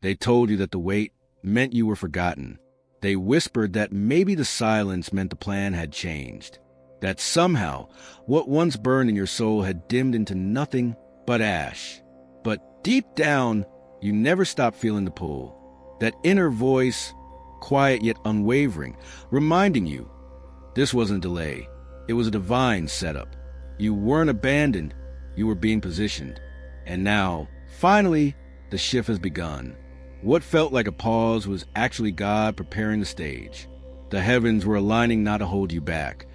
They told you that the wait meant you were forgotten. They whispered that maybe the silence meant the plan had changed, that somehow what once burned in your soul had dimmed into nothing but ash. But deep down, you never stopped feeling the pull. That inner voice, quiet yet unwavering, reminding you this wasn't a delay. It was a divine setup. You weren't abandoned, you were being positioned. And now, finally, the shift has begun. What felt like a pause was actually God preparing the stage. The heavens were aligning not to hold you back,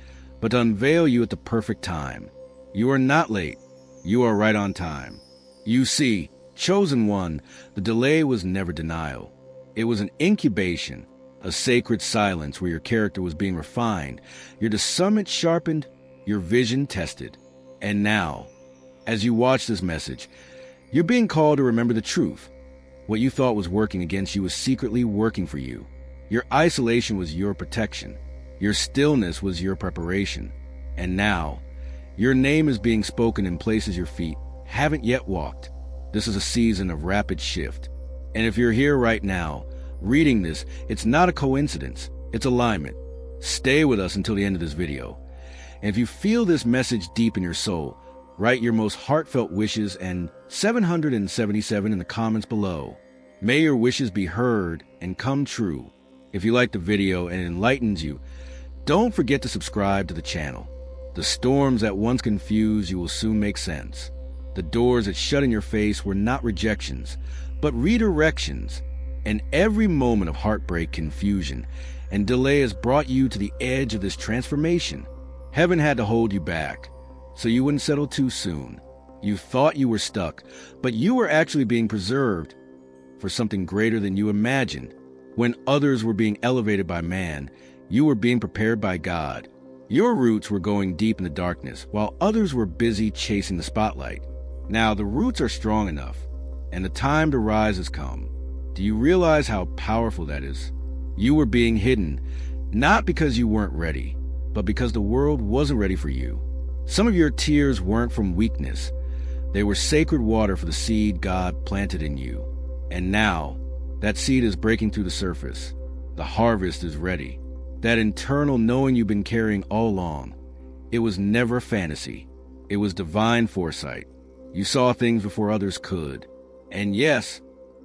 but to unveil you at the perfect time. You are not late. You are right on time. You see, chosen one, the delay was never denial. It was an incubation, a sacred silence where your character was being refined, your discernment sharpened, your vision tested. And now, as you watch this message, you're being called to remember the truth. What you thought was working against you was secretly working for you. Your isolation was your protection. Your stillness was your preparation. And now, your name is being spoken in places your feet haven't yet walked. This is a season of rapid shift. And if you're here right now, reading this, it's not a coincidence. It's alignment. Stay with us until the end of this video. And if you feel this message deep in your soul, write your most heartfelt wishes and 777 in the comments below. May your wishes be heard and come true. If you like the video and it enlightens you, don't forget to subscribe to the channel. The storms that once confused you will soon make sense. The doors that shut in your face were not rejections, but redirections. And every moment of heartbreak, confusion, and delay has brought you to the edge of this transformation. Heaven had to hold you back, so you wouldn't settle too soon. You thought you were stuck, but you were actually being preserved for something greater than you imagined. When others were being elevated by man, you were being prepared by God. Your roots were going deep in the darkness, while others were busy chasing the spotlight. Now the roots are strong enough, and the time to rise has come. Do you realize how powerful that is? You were being hidden, not because you weren't ready, but because the world wasn't ready for you. Some of your tears weren't from weakness. They were sacred water for the seed God planted in you. And now, that seed is breaking through the surface. The harvest is ready. That internal knowing you've been carrying all along. It was never a fantasy. It was divine foresight. You saw things before others could. And yes,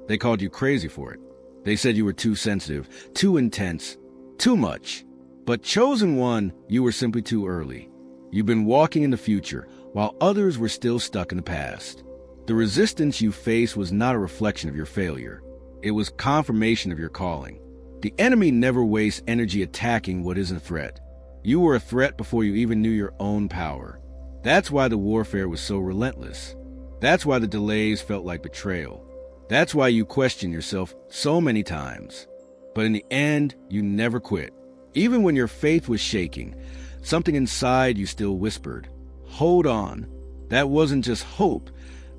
they called you crazy for it. They said you were too sensitive, too intense, too much. But chosen one, you were simply too early. You've been walking in the future, while others were still stuck in the past. The resistance you faced was not a reflection of your failure. It was confirmation of your calling. The enemy never wastes energy attacking what isn't a threat. You were a threat before you even knew your own power. That's why the warfare was so relentless. That's why the delays felt like betrayal. That's why you questioned yourself so many times. But in the end, you never quit. Even when your faith was shaking, something inside you still whispered, "Hold on." That wasn't just hope.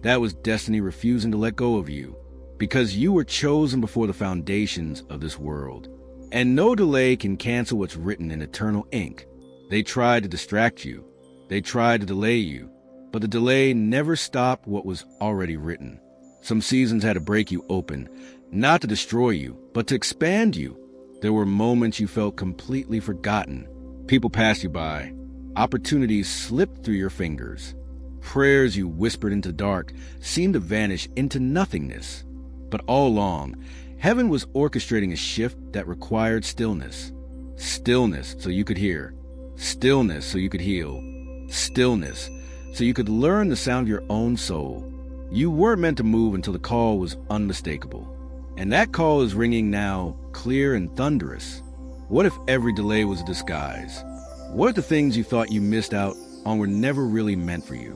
That was destiny refusing to let go of you. Because you were chosen before the foundations of this world. And no delay can cancel what's written in eternal ink. They tried to distract you. They tried to delay you. But the delay never stopped what was already written. Some seasons had to break you open, not to destroy you, but to expand you. There were moments you felt completely forgotten. People passed you by. Opportunities slipped through your fingers. Prayers you whispered into the dark seemed to vanish into nothingness. But all along, heaven was orchestrating a shift that required stillness. Stillness so you could hear. Stillness so you could heal. Stillness so you could learn the sound of your own soul. You weren't meant to move until the call was unmistakable. And that call is ringing now, clear and thunderous. What if every delay was a disguise? What if the things you thought you missed out on were never really meant for you?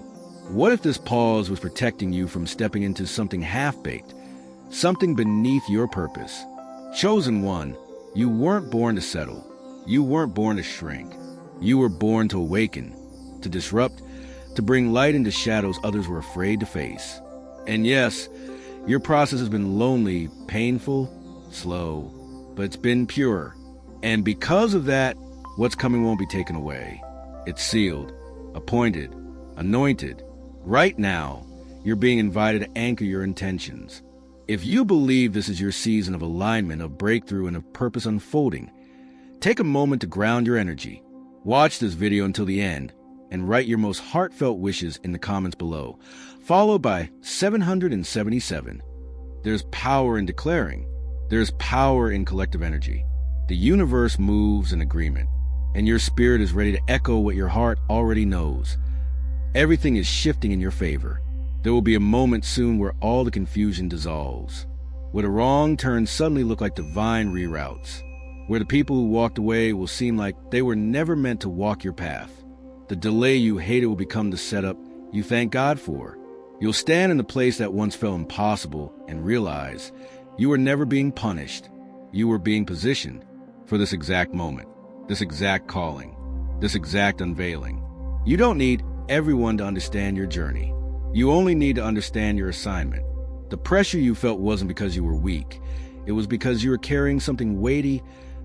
What if this pause was protecting you from stepping into something half-baked, something beneath your purpose? Chosen one, you weren't born to settle. You weren't born to shrink. You were born to awaken, to disrupt, to bring light into shadows others were afraid to face. And yes, your process has been lonely, painful, slow, but it's been pure. And because of that, what's coming won't be taken away. It's sealed, appointed, anointed. Right now, you're being invited to anchor your intentions. If you believe this is your season of alignment, of breakthrough, and of purpose unfolding, take a moment to ground your energy. Watch this video until the end and write your most heartfelt wishes in the comments below, followed by 777. There's power in declaring. There's power in collective energy. The universe moves in agreement, and your spirit is ready to echo what your heart already knows. Everything is shifting in your favor. There will be a moment soon where all the confusion dissolves, where the wrong turns suddenly look like divine reroutes, where the people who walked away will seem like they were never meant to walk your path. The delay you hated will become the setup you thank God for. You'll stand in the place that once felt impossible and realize you were never being punished. You were being positioned for this exact moment, this exact calling, this exact unveiling. You don't need everyone to understand your journey. You only need to understand your assignment. The pressure you felt wasn't because you were weak. It was because you were carrying something weighty,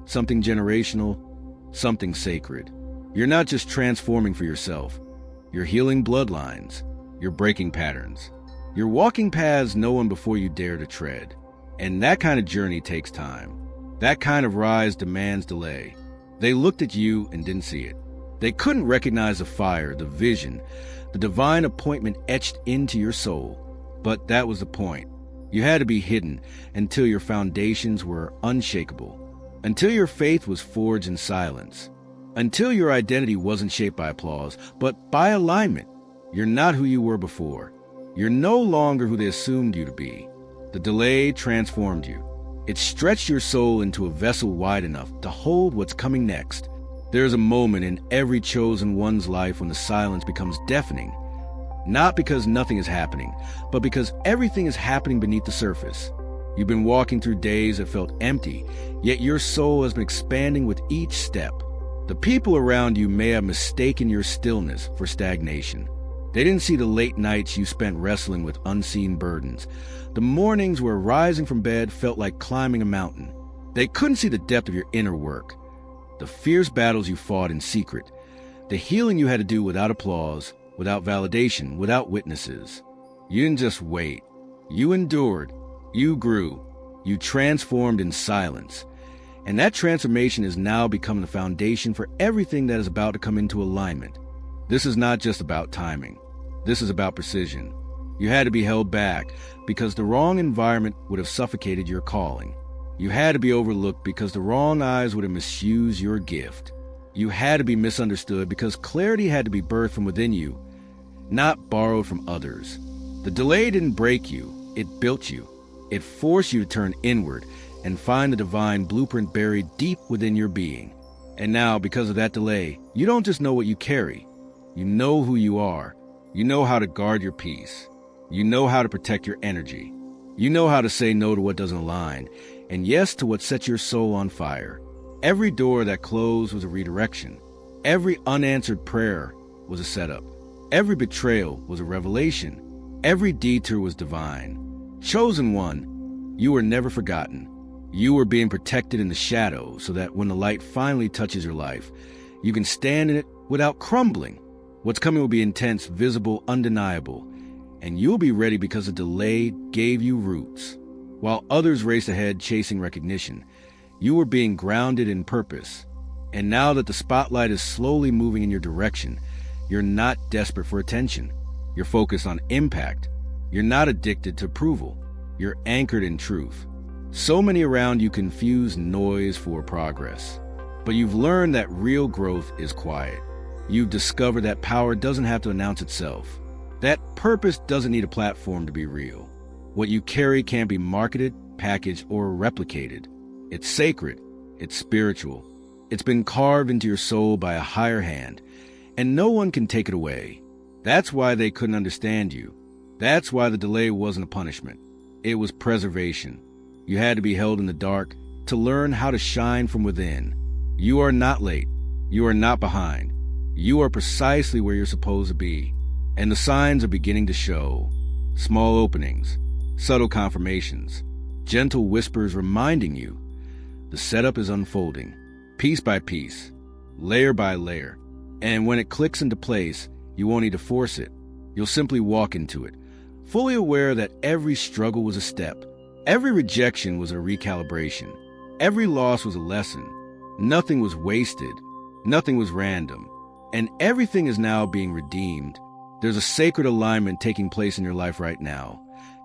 something generational, something sacred. You're not just transforming for yourself. You're healing bloodlines. You're breaking patterns. You're walking paths no one before you dare to tread. And that kind of journey takes time. That kind of rise demands delay. They looked at you and didn't see it. They couldn't recognize the fire, the vision, the divine appointment etched into your soul. But that was the point. You had to be hidden until your foundations were unshakable, until your faith was forged in silence, until your identity wasn't shaped by applause, but by alignment. You're not who you were before. You're no longer who they assumed you to be. The delay transformed you. It stretched your soul into a vessel wide enough to hold what's coming next. There's a moment in every chosen one's life when the silence becomes deafening, not because nothing is happening, but because everything is happening beneath the surface. You've been walking through days that felt empty, yet your soul has been expanding with each step. The people around you may have mistaken your stillness for stagnation. They didn't see the late nights you spent wrestling with unseen burdens, the mornings where rising from bed felt like climbing a mountain. They couldn't see the depth of your inner work, the fierce battles you fought in secret, the healing you had to do without applause, without validation, without witnesses. You didn't just wait. You endured. You grew. You transformed in silence. And that transformation is now becoming the foundation for everything that is about to come into alignment. This is not just about timing. This is about precision. You had to be held back because the wrong environment would have suffocated your calling. You had to be overlooked because the wrong eyes would have misused your gift. You had to be misunderstood because clarity had to be birthed from within you, not borrowed from others. The delay didn't break you, it built you. It forced you to turn inward and find the divine blueprint buried deep within your being. And now, because of that delay, you don't just know what you carry. You know who you are. You know how to guard your peace. You know how to protect your energy. You know how to say no to what doesn't align, and yes to what sets your soul on fire. Every door that closed was a redirection. Every unanswered prayer was a setup. Every betrayal was a revelation. Every detour was divine. Chosen one, you were never forgotten. You were being protected in the shadow so that when the light finally touches your life, you can stand in it without crumbling. What's coming will be intense, visible, undeniable, and you'll be ready because the delay gave you roots. While others raced ahead chasing recognition, you were being grounded in purpose. And now that the spotlight is slowly moving in your direction, you're not desperate for attention. You're focused on impact. You're not addicted to approval. You're anchored in truth. So many around you confuse noise for progress. But you've learned that real growth is quiet. You've discovered that power doesn't have to announce itself. That purpose doesn't need a platform to be real. What you carry can't be marketed, packaged, or replicated. It's sacred. It's spiritual. It's been carved into your soul by a higher hand, and no one can take it away. That's why they couldn't understand you. That's why the delay wasn't a punishment. It was preservation. You had to be held in the dark to learn how to shine from within. You are not late. You are not behind. You are precisely where you're supposed to be. And the signs are beginning to show. Small openings, subtle confirmations, gentle whispers reminding you the setup is unfolding, piece by piece, layer by layer. And when it clicks into place, you won't need to force it. You'll simply walk into it, fully aware that every struggle was a step, Every rejection was a recalibration. Every loss was a lesson. Nothing was wasted. Nothing was random. And everything is now being redeemed. There's a sacred alignment taking place in your life right now.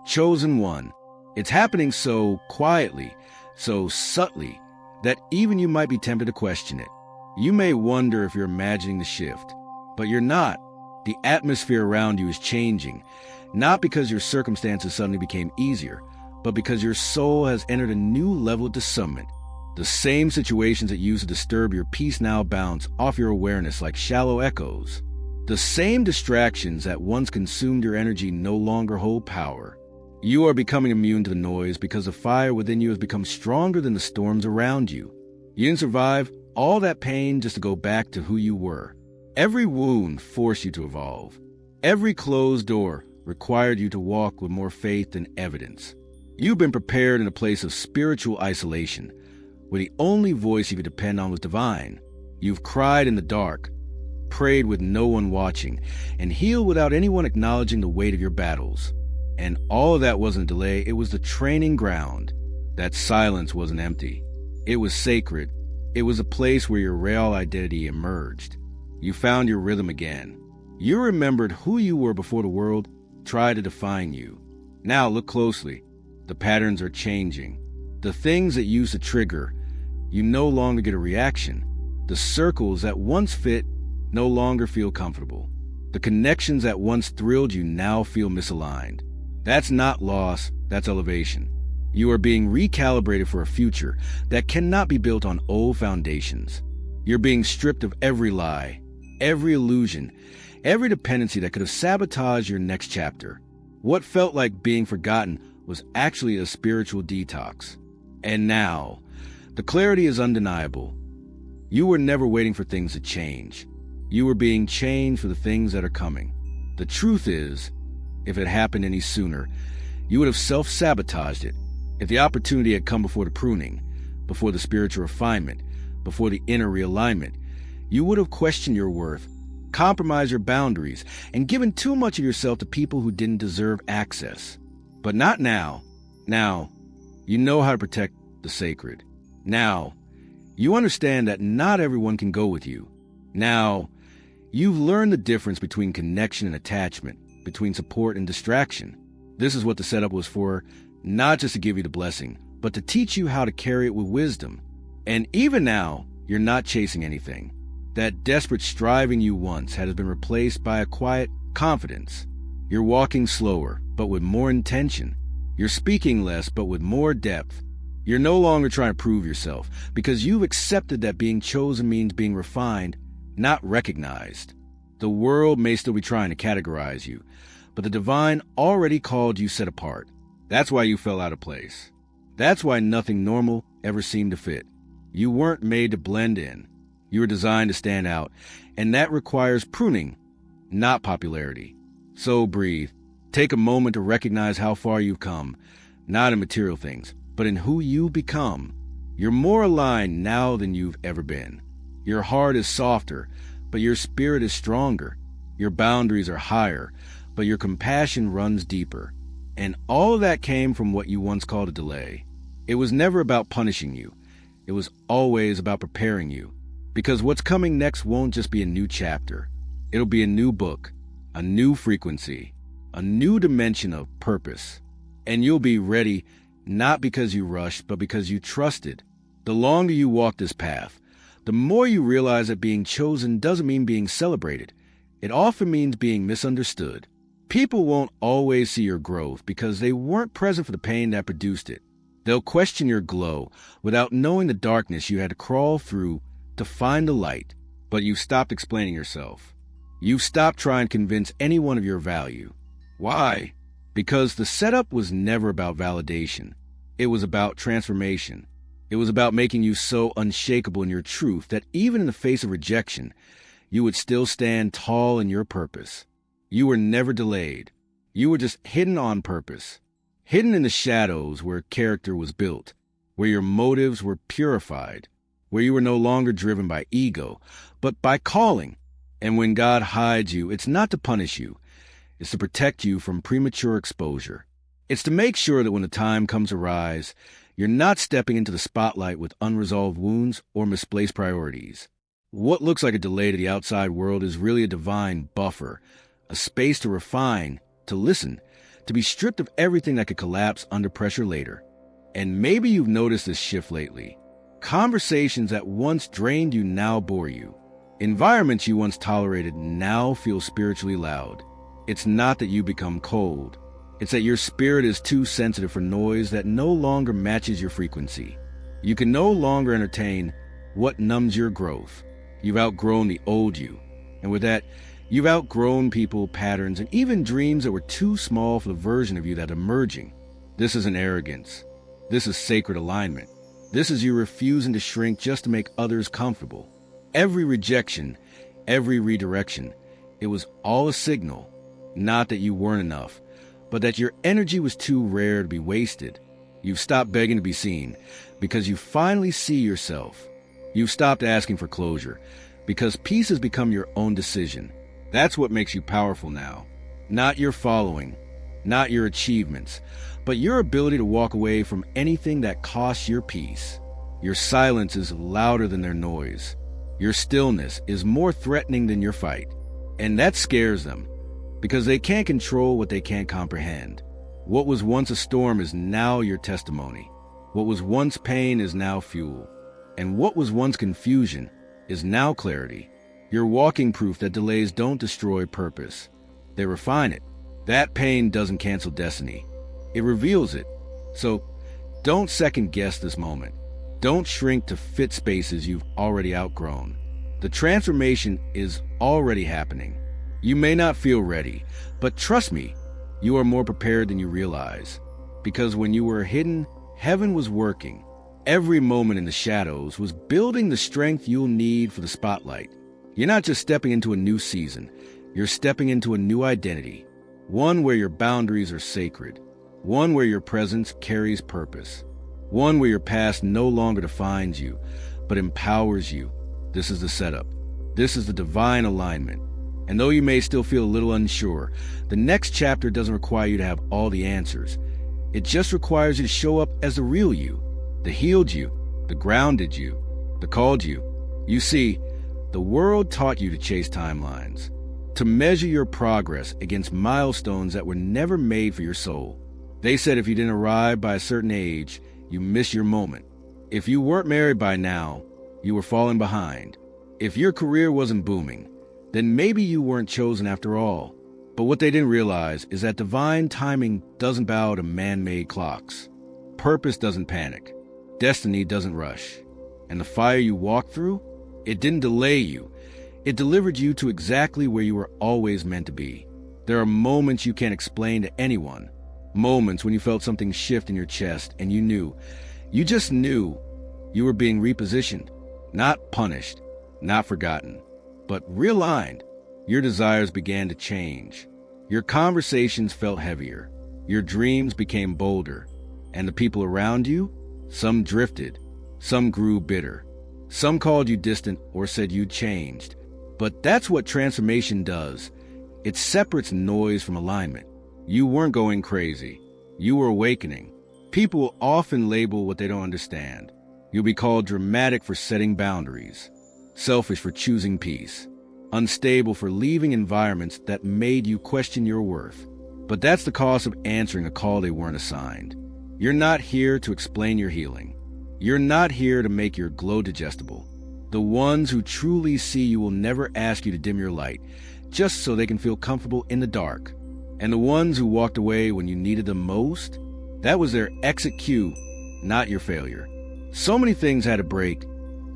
Chosen one. It's happening so quietly, so subtly, that even you might be tempted to question it. You may wonder if you're imagining the shift, but you're not. The atmosphere around you is changing, not because your circumstances suddenly became easier, but because your soul has entered a new level of discernment. The same situations that used to disturb your peace now bounce off your awareness like shallow echoes. The same distractions that once consumed your energy no longer hold power. You are becoming immune to the noise because the fire within you has become stronger than the storms around you. You didn't survive all that pain just to go back to who you were. Every wound forced you to evolve. Every closed door required you to walk with more faith than evidence. You've been prepared in a place of spiritual isolation, where the only voice you could depend on was divine. You've cried in the dark, prayed with no one watching, and healed without anyone acknowledging the weight of your battles. And all of that wasn't a delay, it was the training ground. That silence wasn't empty. It was sacred. It was a place where your real identity emerged. You found your rhythm again. You remembered who you were before the world tried to define you. Now look closely. The patterns are changing. The things that used to trigger, you no longer get a reaction. The circles that once fit no longer feel comfortable. The connections that once thrilled you now feel misaligned. That's not loss, that's elevation. You are being recalibrated for a future that cannot be built on old foundations. You're being stripped of every lie, every illusion, every dependency that could have sabotaged your next chapter. What felt like being forgotten was actually a spiritual detox. And now, the clarity is undeniable. You were never waiting for things to change. You were being changed for the things that are coming. The truth is, if it happened any sooner, you would have self-sabotaged it. If the opportunity had come before the pruning, before the spiritual refinement, before the inner realignment, you would have questioned your worth, compromised your boundaries, and given too much of yourself to people who didn't deserve access. But not now. Now, you know how to protect the sacred. Now, you understand that not everyone can go with you. Now, you've learned the difference between connection and attachment, between support and distraction. This is what the setup was for, not just to give you the blessing, but to teach you how to carry it with wisdom. And even now, you're not chasing anything. That desperate striving you once had been replaced by a quiet confidence. You're walking slower, but with more intention. You're speaking less, but with more depth. You're no longer trying to prove yourself, because you've accepted that being chosen means being refined, not recognized. The world may still be trying to categorize you, but the divine already called you set apart. That's why you fell out of place. That's why nothing normal ever seemed to fit. You weren't made to blend in. You were designed to stand out, and that requires pruning, not popularity. So breathe. Take a moment to recognize how far you've come, not in material things, but in who you become. You're more aligned now than you've ever been. Your heart is softer, but your spirit is stronger. Your boundaries are higher, but your compassion runs deeper. And all of that came from what you once called a delay. It was never about punishing you. It was always about preparing you. Because what's coming next won't just be a new chapter. It'll be a new book, a new frequency, a new dimension of purpose. And you'll be ready, not because you rushed, but because you trusted. The longer you walk this path, the more you realize that being chosen doesn't mean being celebrated. It often means being misunderstood. People won't always see your growth because they weren't present for the pain that produced it. They'll question your glow without knowing the darkness you had to crawl through to find the light. But you've stopped explaining yourself. You've stopped trying to convince anyone of your value. Why? Because the setup was never about validation. It was about transformation. It was about making you so unshakable in your truth that even in the face of rejection, you would still stand tall in your purpose. You were never delayed. You were just hidden on purpose. Hidden in the shadows where character was built, where your motives were purified, where you were no longer driven by ego, but by calling. And when God hides you, it's not to punish you. It's to protect you from premature exposure. It's to make sure that when the time comes to rise, you're not stepping into the spotlight with unresolved wounds or misplaced priorities. What looks like a delay to the outside world is really a divine buffer, a space to refine, to listen, to be stripped of everything that could collapse under pressure later. And maybe you've noticed this shift lately. Conversations that once drained you now bore you. Environments you once tolerated now feel spiritually loud. It's not that you become cold. It's that your spirit is too sensitive for noise that no longer matches your frequency. You can no longer entertain what numbs your growth. You've outgrown the old you. And with that, you've outgrown people, patterns, and even dreams that were too small for the version of you that's emerging. This isn't arrogance. This is sacred alignment. This is you refusing to shrink just to make others comfortable. Every rejection, every redirection, it was all a signal, not that you weren't enough, but that your energy was too rare to be wasted. You've stopped begging to be seen because you finally see yourself. You've stopped asking for closure because peace has become your own decision. That's what makes you powerful now. Not your following, not your achievements, but your ability to walk away from anything that costs your peace. Your silence is louder than their noise. Your stillness is more threatening than your fight. And that scares them, because they can't control what they can't comprehend. What was once a storm is now your testimony. What was once pain is now fuel. And what was once confusion is now clarity. You're walking proof that delays don't destroy purpose. They refine it. That pain doesn't cancel destiny. It reveals it. So don't second guess this moment. Don't shrink to fit spaces you've already outgrown. The transformation is already happening. You may not feel ready, but trust me, you are more prepared than you realize. Because when you were hidden, heaven was working. Every moment in the shadows was building the strength you'll need for the spotlight. You're not just stepping into a new season. You're stepping into a new identity. One where your boundaries are sacred. One where your presence carries purpose. One where your past no longer defines you, but empowers you. This is the setup. This is the divine alignment. And though you may still feel a little unsure, the next chapter doesn't require you to have all the answers. It just requires you to show up as the real you, the healed you, the grounded you, the called you. You see, the world taught you to chase timelines, to measure your progress against milestones that were never made for your soul. They said if you didn't arrive by a certain age, you missed your moment. If you weren't married by now, you were falling behind. If your career wasn't booming, then maybe you weren't chosen after all. But what they didn't realize is that divine timing doesn't bow to man-made clocks. Purpose doesn't panic. Destiny doesn't rush. And the fire you walked through, it didn't delay you. It delivered you to exactly where you were always meant to be. There are moments you can't explain to anyone. Moments when you felt something shift in your chest and you just knew you were being repositioned, not punished, not forgotten, but realigned. Your desires began to change. Your conversations felt heavier. Your dreams became bolder. And the people around you, some drifted, some grew bitter. Some called you distant or said you'd changed. But that's what transformation does. It separates noise from alignment. You weren't going crazy. You were awakening. People will often label what they don't understand. You'll be called dramatic for setting boundaries, selfish for choosing peace, unstable for leaving environments that made you question your worth. But that's the cost of answering a call they weren't assigned. You're not here to explain your healing. You're not here to make your glow digestible. The ones who truly see you will never ask you to dim your light, just so they can feel comfortable in the dark. And the ones who walked away when you needed them most, that was their exit cue, not your failure. So many things had to break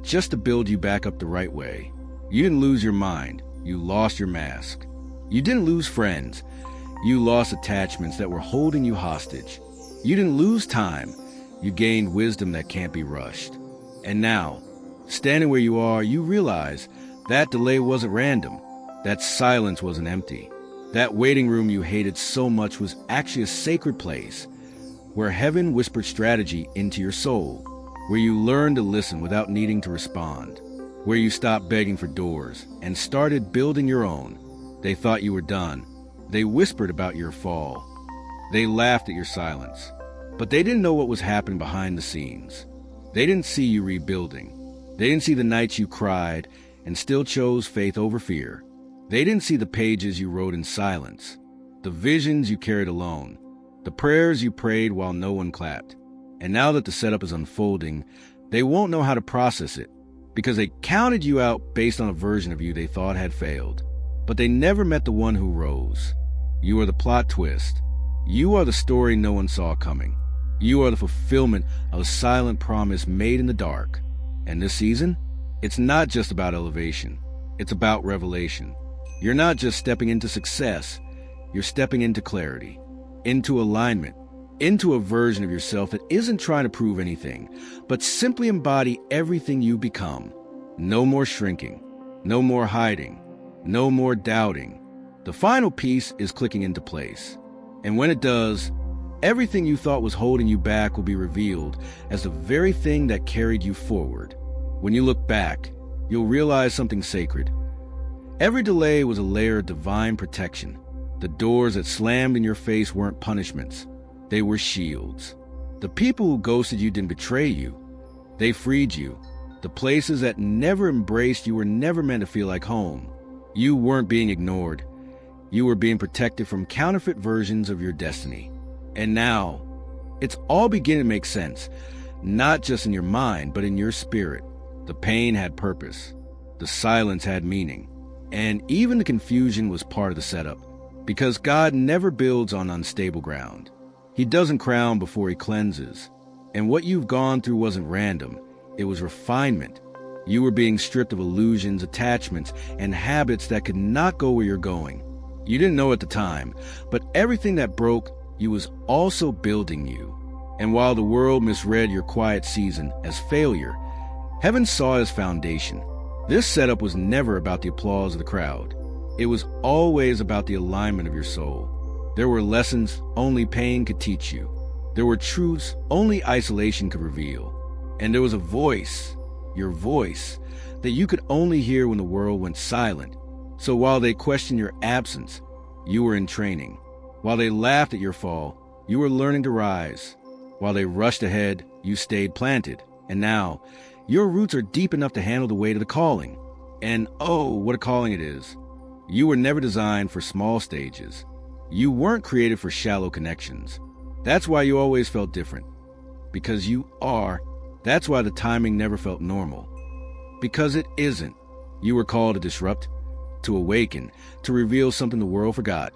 just to build you back up the right way. You didn't lose your mind. You lost your mask. You didn't lose friends. You lost attachments that were holding you hostage. You didn't lose time. You gained wisdom that can't be rushed. And now, standing where you are, you realize that delay wasn't random. That silence wasn't empty. That waiting room you hated so much was actually a sacred place where heaven whispered strategy into your soul, where you learned to listen without needing to respond, where you stopped begging for doors and started building your own. They thought you were done. They whispered about your fall. They laughed at your silence. But they didn't know what was happening behind the scenes. They didn't see you rebuilding. They didn't see the nights you cried and still chose faith over fear. They didn't see the pages you wrote in silence, the visions you carried alone, the prayers you prayed while no one clapped. And now that the setup is unfolding, they won't know how to process it because they counted you out based on a version of you they thought had failed. But they never met the one who rose. You are the plot twist. You are the story no one saw coming. You are the fulfillment of a silent promise made in the dark. And this season, it's not just about elevation. It's about revelation. You're not just stepping into success. You're stepping into clarity, into alignment, into a version of yourself that isn't trying to prove anything, but simply embody everything you become. No more shrinking, no more hiding, no more doubting. The final piece is clicking into place. And when it does, everything you thought was holding you back will be revealed as the very thing that carried you forward. When you look back, you'll realize something sacred. Every delay was a layer of divine protection. The doors that slammed in your face weren't punishments. They were shields. The people who ghosted you didn't betray you. They freed you. The places that never embraced you were never meant to feel like home. You weren't being ignored. You were being protected from counterfeit versions of your destiny. And now, it's all beginning to make sense, not just in your mind, but in your spirit. The pain had purpose. The silence had meaning. And even the confusion was part of the setup. Because God never builds on unstable ground. He doesn't crown before he cleanses. And what you've gone through wasn't random. It was refinement. You were being stripped of illusions, attachments, and habits that could not go where you're going. You didn't know at the time, but everything that broke you was also building you. And while the world misread your quiet season as failure, heaven saw it as foundation. This setup was never about the applause of the crowd. It was always about the alignment of your soul. There were lessons only pain could teach you. There were truths only isolation could reveal. And there was a voice, your voice, that you could only hear when the world went silent. So while they questioned your absence, you were in training. While they laughed at your fall, you were learning to rise. While they rushed ahead, you stayed planted. And now, your roots are deep enough to handle the weight of the calling. And oh, what a calling it is. You were never designed for small stages. You weren't created for shallow connections. That's why you always felt different. Because you are. That's why the timing never felt normal. Because it isn't. You were called to disrupt, to awaken, to reveal something the world forgot.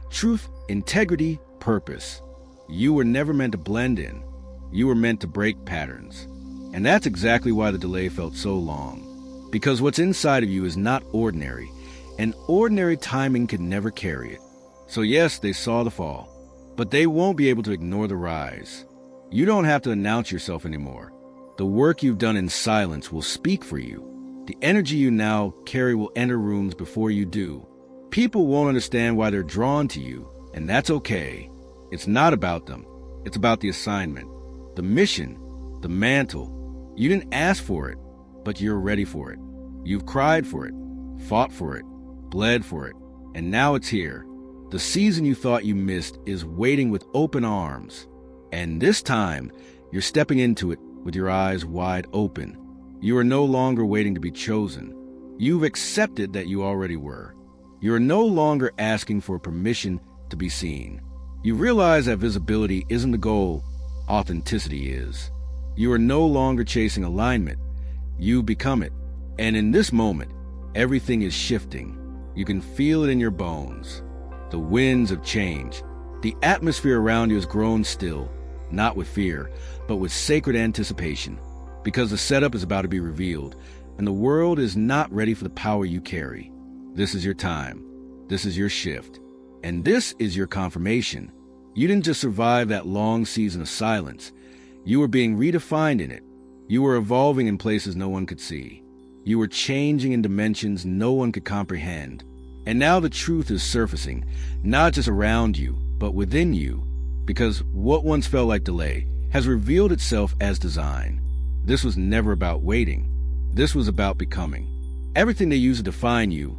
Truth, integrity, purpose. You were never meant to blend in. You were meant to break patterns. And that's exactly why the delay felt so long. Because what's inside of you is not ordinary, and ordinary timing could never carry it. So yes, they saw the fall, but they won't be able to ignore the rise. You don't have to announce yourself anymore. The work you've done in silence will speak for you. The energy you now carry will enter rooms before you do. People won't understand why they're drawn to you, and that's okay. It's not about them. It's about the assignment, the mission, the mantle. You didn't ask for it, but you're ready for it. You've cried for it, fought for it, bled for it, and now it's here. The season you thought you missed is waiting with open arms. And this time, you're stepping into it with your eyes wide open. You are no longer waiting to be chosen. You've accepted that you already were. You are no longer asking for permission to be seen. You realize that visibility isn't the goal, authenticity is. You are no longer chasing alignment. You become it. And in this moment, everything is shifting. You can feel it in your bones. The winds of change. The atmosphere around you has grown still, not with fear, but with sacred anticipation. Because the setup is about to be revealed, and the world is not ready for the power you carry. This is your time. This is your shift. And this is your confirmation. You didn't just survive that long season of silence. You were being redefined in it. You were evolving in places no one could see. You were changing in dimensions no one could comprehend. And now the truth is surfacing, not just around you, but within you. Because what once felt like delay has revealed itself as design. This was never about waiting. This was about becoming. Everything they used to define you,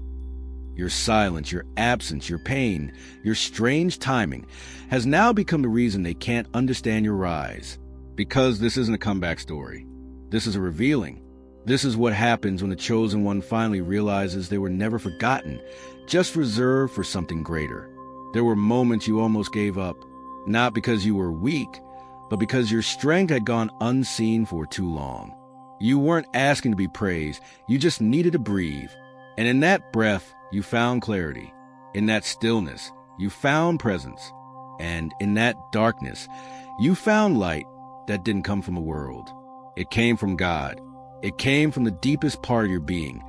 Your silence, your absence, your pain, your strange timing has now become the reason they can't understand your rise. Because this isn't a comeback story. This is a revealing. This is what happens when the chosen one finally realizes they were never forgotten, just reserved for something greater. There were moments you almost gave up, not because you were weak, but because your strength had gone unseen for too long. You weren't asking to be praised, you just needed to breathe. And in that breath, you found clarity. In that stillness, you found presence. And in that darkness, you found light that didn't come from the world. It came from God. It came from the deepest part of your being,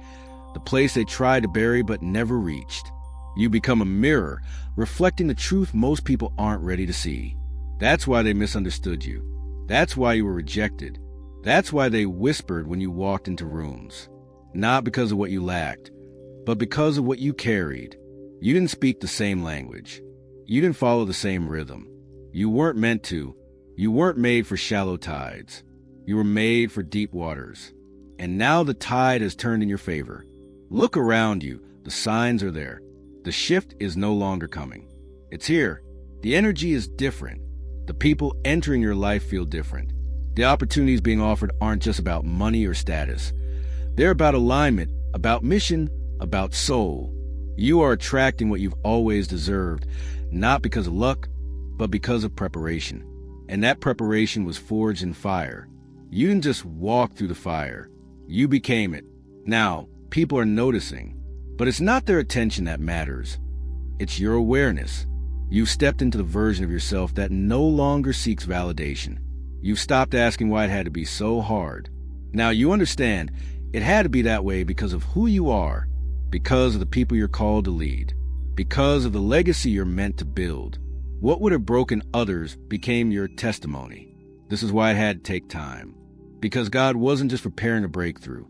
the place they tried to bury but never reached. You become a mirror, reflecting the truth most people aren't ready to see. That's why they misunderstood you. That's why you were rejected. That's why they whispered when you walked into rooms. Not because of what you lacked, but because of what you carried. You didn't speak the same language. You didn't follow the same rhythm. You weren't meant to. You weren't made for shallow tides. You were made for deep waters. And now the tide has turned in your favor. Look around you. The signs are there. The shift is no longer coming. It's here. The energy is different. The people entering your life feel different. The opportunities being offered aren't just about money or status. They're about alignment, about mission, about soul. You are attracting what you've always deserved, not because of luck, but because of preparation. And that preparation was forged in fire. You didn't just walk through the fire. You became it. Now, people are noticing. But it's not their attention that matters. It's your awareness. You've stepped into the version of yourself that no longer seeks validation. You've stopped asking why it had to be so hard. Now you understand it had to be that way because of who you are, because of the people you're called to lead, because of the legacy you're meant to build. What would have broken others became your testimony. This is why it had to take time. Because God wasn't just preparing a breakthrough.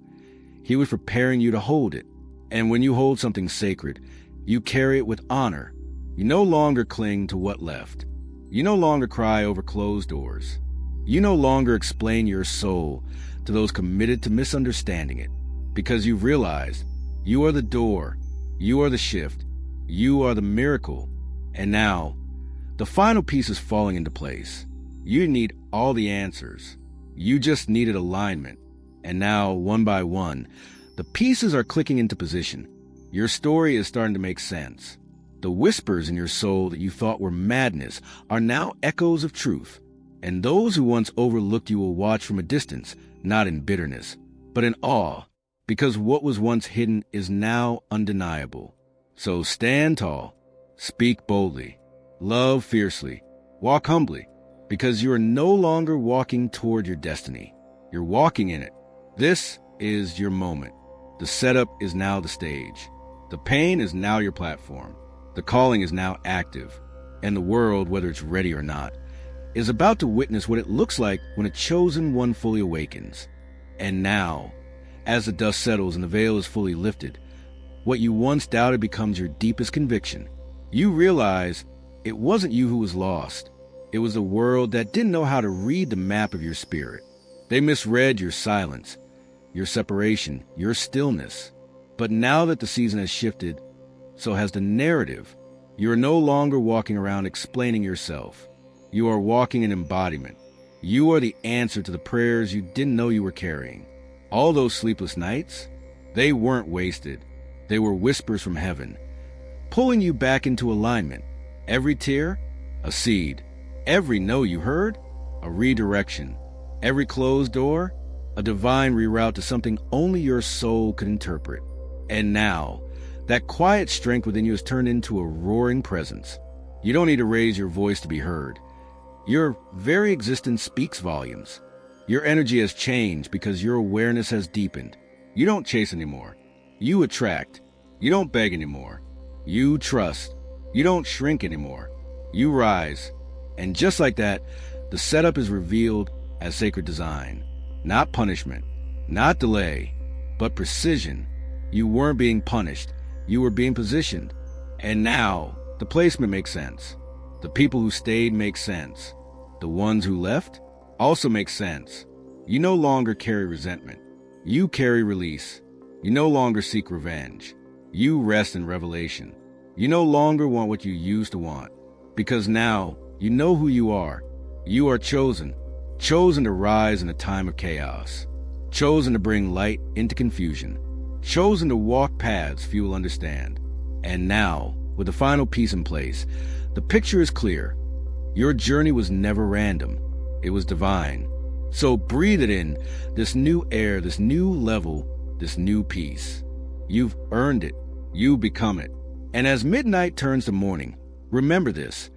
He was preparing you to hold it. And when you hold something sacred, you carry it with honor. You no longer cling to what left. You no longer cry over closed doors. You no longer explain your soul to those committed to misunderstanding it. Because you've realized you are the door, you are the shift, you are the miracle. And now, the final piece is falling into place. You didn't need all the answers. You just needed alignment. And now, one by one, the pieces are clicking into position. Your story is starting to make sense. The whispers in your soul that you thought were madness are now echoes of truth. And those who once overlooked you will watch from a distance, not in bitterness, but in awe, because what was once hidden is now undeniable. So stand tall, speak boldly, love fiercely, walk humbly, because you are no longer walking toward your destiny. You're walking in it. This is your moment. The setup is now the stage. The pain is now your platform. The calling is now active. And the world, whether it's ready or not, is about to witness what it looks like when a chosen one fully awakens. And now, as the dust settles and the veil is fully lifted, what you once doubted becomes your deepest conviction. You realize it wasn't you who was lost. It was the world that didn't know how to read the map of your spirit. They misread your silence, your separation, your stillness. But now that the season has shifted, so has the narrative. You are no longer walking around explaining yourself. You are walking in embodiment. You are the answer to the prayers you didn't know you were carrying. All those sleepless nights, they weren't wasted. They were whispers from heaven, pulling you back into alignment. Every tear, a seed. Every no you heard, a redirection. Every closed door, a divine reroute to something only your soul could interpret. And now, that quiet strength within you has turned into a roaring presence. You don't need to raise your voice to be heard. Your very existence speaks volumes. Your energy has changed because your awareness has deepened. You don't chase anymore. You attract. You don't beg anymore. You trust. You don't shrink anymore. You rise. And just like that, the setup is revealed as sacred design. Not punishment, not delay, but precision. You weren't being punished. You were being positioned. And now, the placement makes sense. The people who stayed make sense. The ones who left also make sense. You no longer carry resentment. You carry release. You no longer seek revenge. You rest in revelation. You no longer want what you used to want, because now you know who you are. You are chosen to rise in a time of chaos, chosen to bring light into confusion, chosen to walk paths few will understand. And now, with the final piece in place, the picture is clear. Your journey was never random. It was divine. So breathe it in, this new air, this new level, this new peace. You've earned it. You become it. And as midnight turns to morning, remember this.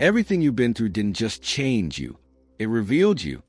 Everything you've been through didn't just change you. It revealed you.